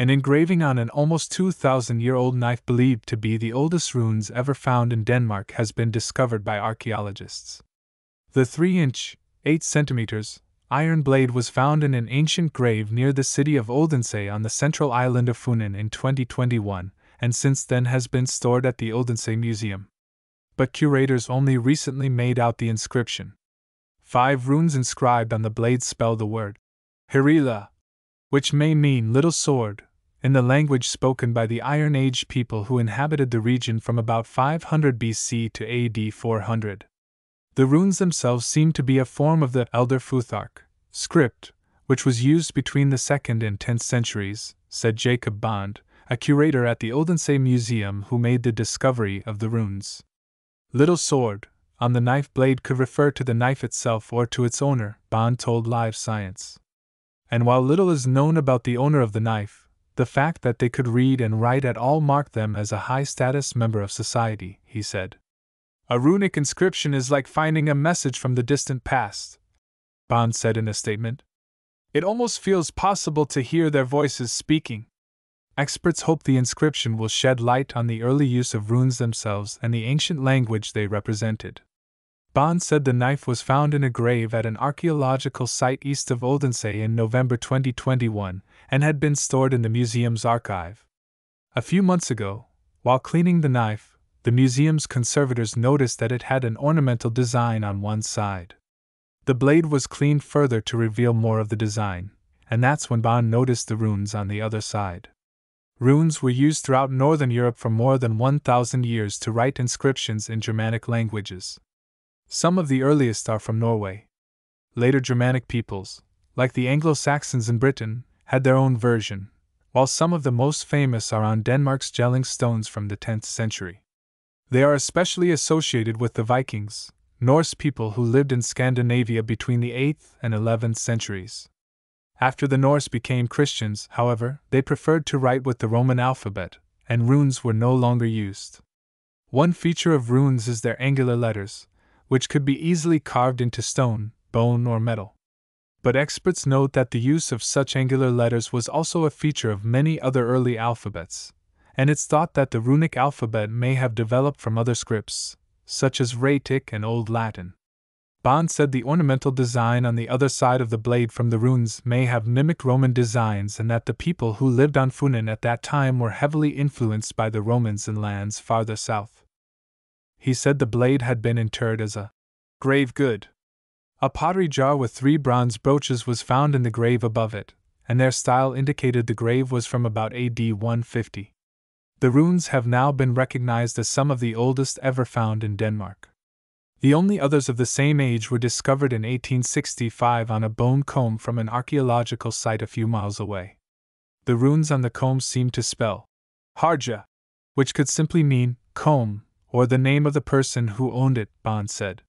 An engraving on an almost 2,000-year-old knife believed to be the oldest runes ever found in Denmark has been discovered by archaeologists. The 3-inch, 8 centimeters, iron blade was found in an ancient grave near the city of Odense on the central island of Funen in 2021, and since then has been stored at the Odense Museum. But curators only recently made out the inscription. 5 runes inscribed on the blade spell the word Herila, which may mean little sword, in the language spoken by the Iron Age people who inhabited the region from about 500 BC to AD 400. The runes themselves seem to be a form of the Elder Futhark script, which was used between the 2nd and 10th centuries, said Jacob Bond, a curator at the Odense Museum who made the discovery of the runes. Little sword on the knife blade could refer to the knife itself or to its owner, Bond told Live Science. And while little is known about the owner of the knife, the fact that they could read and write at all marked them as a high-status member of society, he said. A runic inscription is like finding a message from the distant past, Bond said in a statement. It almost feels possible to hear their voices speaking. Experts hope the inscription will shed light on the early use of runes themselves and the ancient language they represented. Bond said the knife was found in a grave at an archaeological site east of Odense in November 2021 and had been stored in the museum's archive. A few months ago, while cleaning the knife, the museum's conservators noticed that it had an ornamental design on one side. The blade was cleaned further to reveal more of the design, and that's when Bond noticed the runes on the other side. Runes were used throughout Northern Europe for more than 1,000 years to write inscriptions in Germanic languages. Some of the earliest are from Norway. Later Germanic peoples, like the Anglo-Saxons in Britain, had their own version, while some of the most famous are on Denmark's Jelling stones from the 10th century. They are especially associated with the Vikings, Norse people who lived in Scandinavia between the 8th and 11th centuries. After the Norse became Christians, however, they preferred to write with the Roman alphabet, and runes were no longer used. One feature of runes is their angular letters, which could be easily carved into stone, bone, or metal. But experts note that the use of such angular letters was also a feature of many other early alphabets, and it's thought that the runic alphabet may have developed from other scripts, such as Rhaetic and Old Latin. Bond said the ornamental design on the other side of the blade from the runes may have mimicked Roman designs and that the people who lived on Funen at that time were heavily influenced by the Romans in lands farther south. He said the blade had been interred as a grave good. A pottery jar with 3 bronze brooches was found in the grave above it, and their style indicated the grave was from about AD 150. The runes have now been recognized as some of the oldest ever found in Denmark. The only others of the same age were discovered in 1865 on a bone comb from an archaeological site a few miles away. The runes on the comb seemed to spell Harja, which could simply mean comb, or the name of the person who owned it, Bond said.